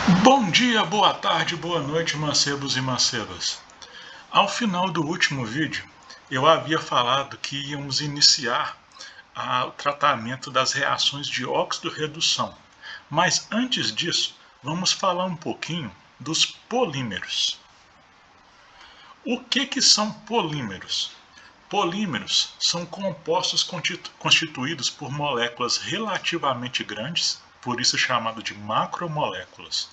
Bom dia, boa tarde, boa noite, mancebos e mancebas. Ao final do último vídeo, eu havia falado que íamos iniciar o tratamento das reações de óxido-redução. Mas antes disso, vamos falar um pouquinho dos polímeros. O que são polímeros? Polímeros são compostos constituídos por moléculas relativamente grandes, por isso chamado de macromoléculas,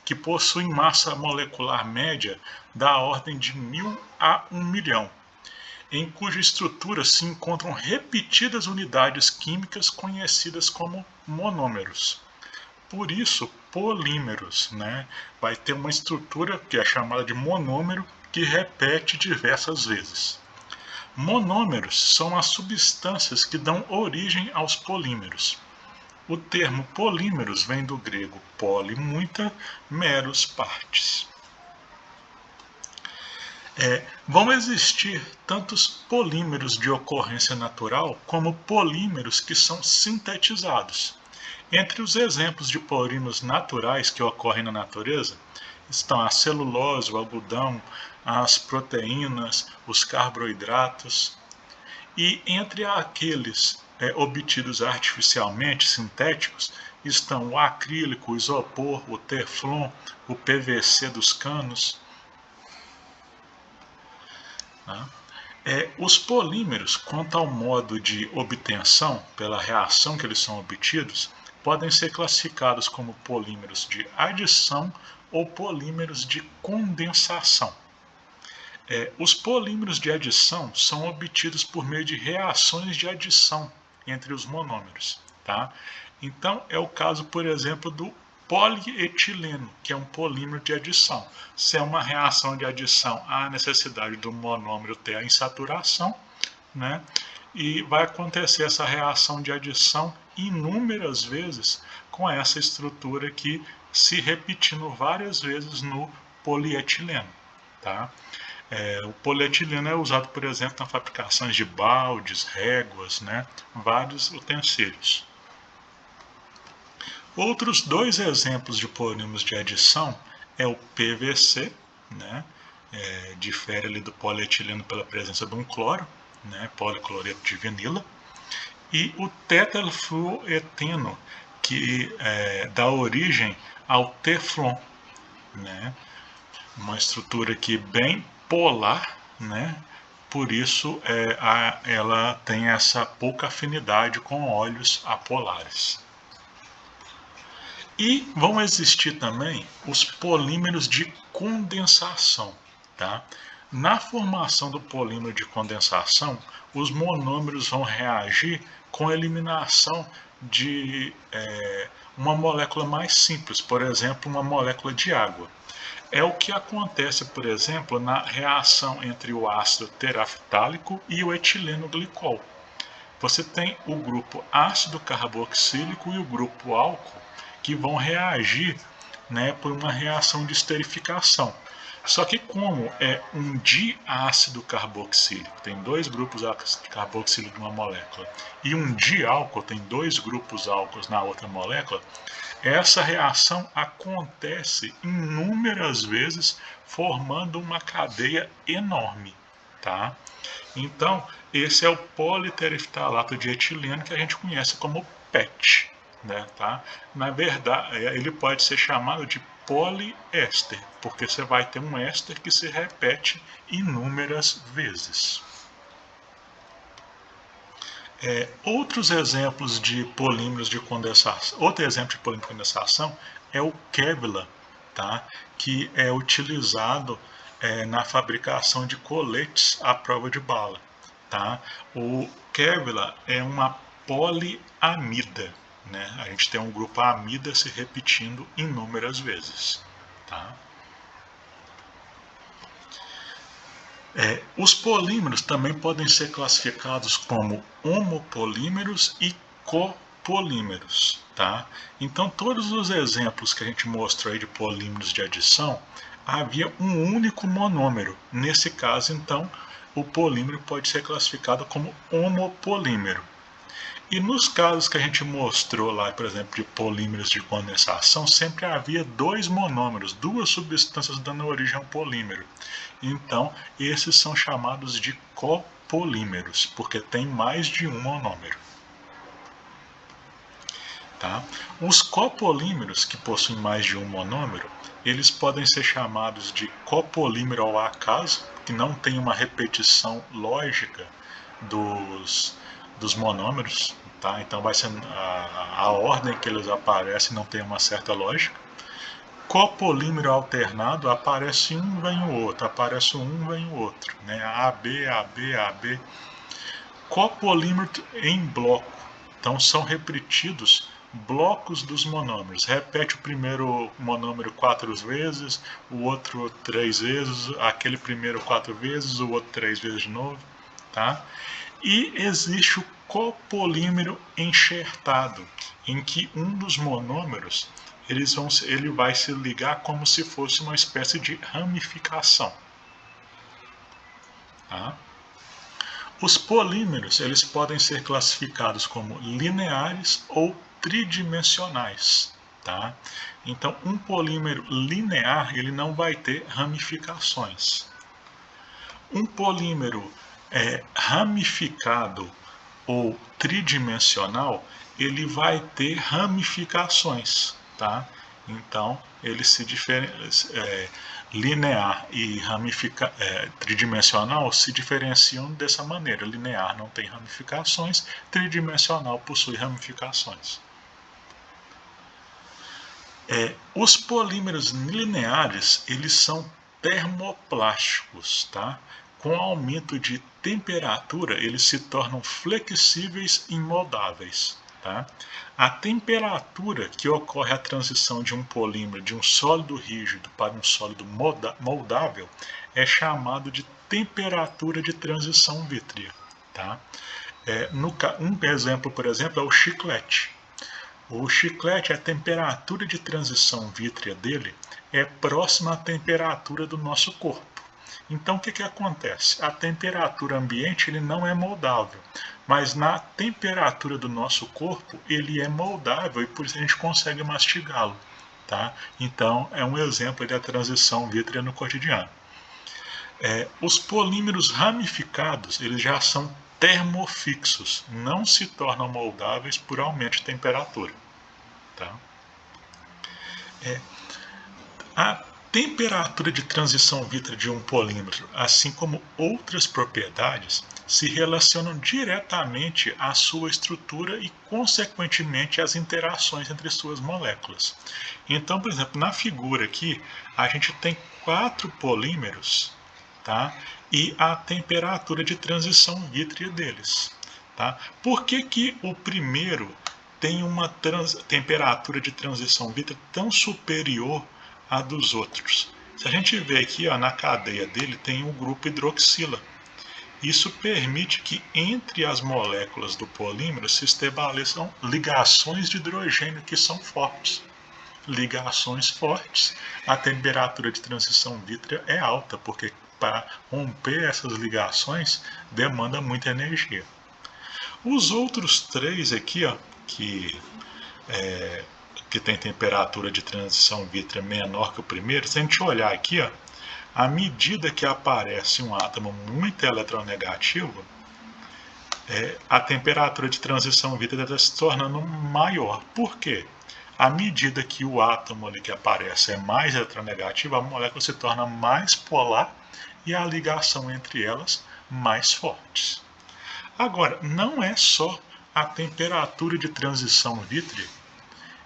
que possuem massa molecular média da ordem de 1000 a 1 milhão, em cuja estrutura se encontram repetidas unidades químicas conhecidas como monômeros. Por isso, polímeros, vai ter uma estrutura que é chamada de monômero, que repete diversas vezes. Monômeros são as substâncias que dão origem aos polímeros. O termo polímeros vem do grego poli, muita, meros, partes. Vão existir tantos polímeros de ocorrência natural como polímeros que são sintetizados. Entre os exemplos de polímeros naturais que ocorrem na natureza estão a celulose, o algodão, as proteínas, os carboidratos. E entre aqueles obtidos artificialmente, sintéticos, estão o acrílico, o isopor, o teflon, o PVC dos canos. Os polímeros, quanto ao modo de obtenção, pela reação que eles são obtidos, podem ser classificados como polímeros de adição ou polímeros de condensação. Os polímeros de adição são obtidos por meio de reações de adição entre os monômeros. Tá? Então, é o caso, por exemplo, do polietileno, que é um polímero de adição. Se é uma reação de adição, há necessidade do monômero ter a insaturação, e vai acontecer essa reação de adição inúmeras vezes com essa estrutura aqui se repetindo várias vezes no polietileno. Tá? O polietileno é usado, por exemplo, na fabricação de baldes, réguas, vários utensílios. Outros dois exemplos de polímeros de adição é o PVC, difere ali do polietileno pela presença de um cloro, policloreto de vinila, e o tetrafluoreteno, que dá origem ao teflon, uma estrutura aqui bem polar, por isso ela tem essa pouca afinidade com óleos apolares. E vão existir também os polímeros de condensação. Tá? Na formação do polímero de condensação, os monômeros vão reagir com a eliminação de uma molécula mais simples, por exemplo, uma molécula de água. É o que acontece, por exemplo, na reação entre o ácido teraftálico e o etileno glicol. Você tem o grupo ácido carboxílico e o grupo álcool, que vão reagir por uma reação de esterificação. Só que como é um diácido carboxílico, tem dois grupos carboxílicos numa molécula, e um diálcool, tem dois grupos álcools na outra molécula, essa reação acontece inúmeras vezes, formando uma cadeia enorme. Tá? Então, esse é o politereftalato de etileno, que a gente conhece como PET. Tá? Na verdade, ele pode ser chamado de poliéster, porque você vai ter um éster que se repete inúmeras vezes. Outros exemplos de polímeros de condensação, outro exemplo de polímero de condensação é o Kevlar, tá? Que é utilizado na fabricação de coletes à prova de bala. Tá? O Kevlar é uma poliamida. A gente tem um grupo amida se repetindo inúmeras vezes. Tá? Os polímeros também podem ser classificados como homopolímeros e copolímeros. Tá? Então, todos os exemplos que a gente mostrou aí de polímeros de adição, havia um único monômero. Nesse caso, então, o polímero pode ser classificado como homopolímero. E nos casos que a gente mostrou lá, por exemplo, de polímeros de condensação, sempre havia dois monômeros, duas substâncias dando origem ao polímero. Então, esses são chamados de copolímeros, porque tem mais de um monômero. Tá? Os copolímeros que possuem mais de um monômero, eles podem ser chamados de copolímero ao acaso, que não tem uma repetição lógica dos monômeros, tá? Então vai ser a ordem que eles aparecem não tem uma certa lógica. Copolímero alternado, aparece um, vem o outro, aparece um, vem o outro, né? AB, AB, AB. Copolímero em bloco, então são repetidos blocos dos monômeros. Repete o primeiro monômero 4 vezes, o outro 3 vezes, aquele primeiro 4 vezes, o outro 3 vezes de novo, tá? E existe o copolímero enxertado, em que um dos monômeros ele vai se ligar como se fosse uma espécie de ramificação. Tá? Os polímeros eles podem ser classificados como lineares ou tridimensionais. Tá? Então, um polímero linear ele não vai ter ramificações. Um polímero ramificado ou tridimensional, ele vai ter ramificações, tá? Então, ele se linear e tridimensional se diferenciam dessa maneira. Linear não tem ramificações, tridimensional possui ramificações. Os polímeros lineares, eles são termoplásticos, tá? Com aumento de temperatura, eles se tornam flexíveis e moldáveis. Tá? A temperatura que ocorre a transição de um polímero de um sólido rígido para um sólido moldável é chamado de temperatura de transição vítrea. Tá? Um exemplo, por exemplo, é o chiclete. O chiclete, a temperatura de transição vítrea dele é próxima à temperatura do nosso corpo. Então, o que acontece? A temperatura ambiente ele não é moldável, mas na temperatura do nosso corpo ele é moldável e por isso a gente consegue mastigá-lo. Tá? Então, é um exemplo da transição vítrea no cotidiano. Os polímeros ramificados eles já são termofixos, não se tornam moldáveis por aumento de temperatura. Tá? A temperatura de transição vítrea de um polímero, assim como outras propriedades, se relacionam diretamente à sua estrutura e, consequentemente, às interações entre suas moléculas. Então, por exemplo, na figura aqui, a gente tem 4 polímeros, tá? E a temperatura de transição vítrea deles. Tá? Por que o primeiro tem uma temperatura de transição vítrea tão superior à dos outros? Se a gente vê aqui, ó, na cadeia dele tem o grupo hidroxila. Isso permite que entre as moléculas do polímero se estabeleçam ligações de hidrogênio que são fortes. Ligações fortes, a temperatura de transição vítrea é alta, porque para romper essas ligações demanda muita energia. Os outros 3 aqui, ó, que tem temperatura de transição vítrea menor que o primeiro, se a gente olhar aqui, ó, à medida que aparece um átomo muito eletronegativo, a temperatura de transição vítrea está se tornando maior. Por quê? À medida que o átomo ali que aparece é mais eletronegativo, a molécula se torna mais polar e a ligação entre elas mais forte. Agora, não é só a temperatura de transição vítrea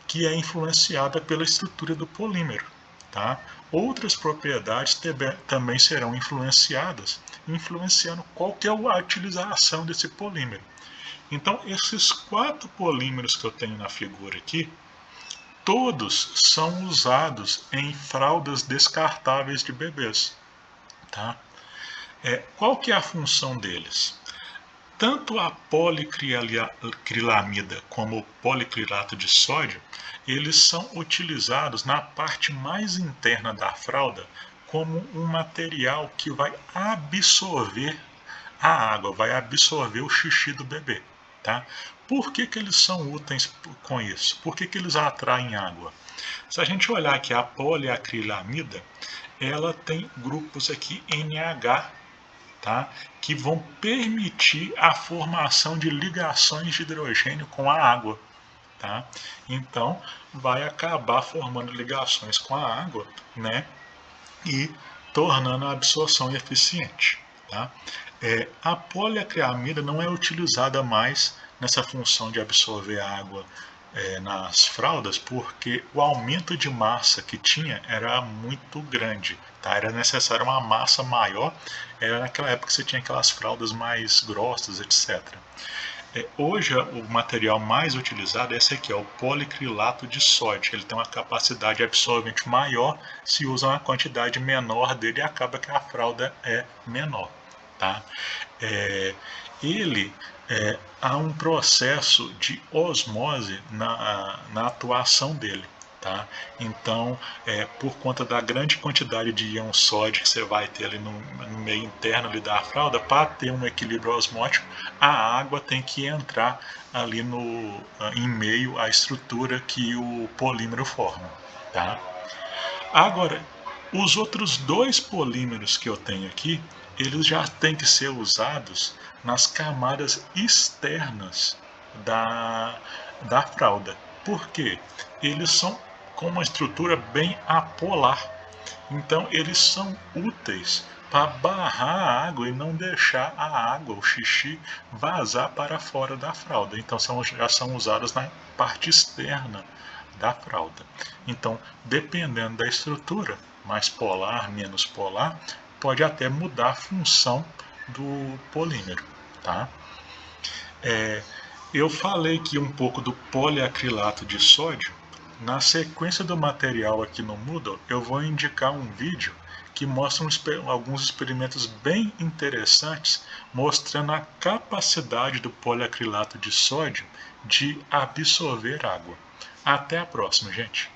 que é influenciada pela estrutura do polímero. Tá? Outras propriedades também serão influenciadas, influenciando qual que é a utilização desse polímero. Então, esses 4 polímeros que eu tenho na figura aqui, todos são usados em fraldas descartáveis de bebês. Tá? Qual que é a função deles? Tanto a policrilamida como o policrilato de sódio, eles são utilizados na parte mais interna da fralda como um material que vai absorver a água, vai absorver o xixi do bebê. Tá? Por que que eles são úteis com isso? Por que que eles atraem água? Se a gente olhar aqui a poliacrilamida, ela tem grupos aqui NH, tá? Que vão permitir a formação de ligações de hidrogênio com a água. Tá? Então, vai acabar formando ligações com a água, né? E tornando a absorção eficiente. Tá? A poliacrilamida não é utilizada mais nessa função de absorver água nas fraldas, porque o aumento de massa que tinha era muito grande. Tá? Era necessário uma massa maior. Era naquela época que você tinha aquelas fraldas mais grossas, etc. Hoje, o material mais utilizado é esse aqui, é o policrilato de sódio. Ele tem uma capacidade absorvente maior, se usa uma quantidade menor dele e acaba que a fralda é menor. Tá? Ele há um processo de osmose na atuação dele. Tá? Então, por conta da grande quantidade de íon sódio que você vai ter ali no meio interno ali da fralda, para ter um equilíbrio osmótico, a água tem que entrar ali em meio à estrutura que o polímero forma. Tá? Agora, os outros dois polímeros que eu tenho aqui, eles já têm que ser usados nas camadas externas da fralda. Por quê? Eles são com uma estrutura bem apolar. Então, eles são úteis para barrar a água e não deixar a água, o xixi, vazar para fora da fralda. Então, já são usados na parte externa da fralda. Então, dependendo da estrutura, mais polar, menos polar, pode até mudar a função do polímero. Tá? Eu falei aqui um pouco do poliacrilato de sódio. Na sequência do material aqui no Moodle, eu vou indicar um vídeo que mostra alguns experimentos bem interessantes, mostrando a capacidade do poliacrilato de sódio de absorver água. Até a próxima, gente!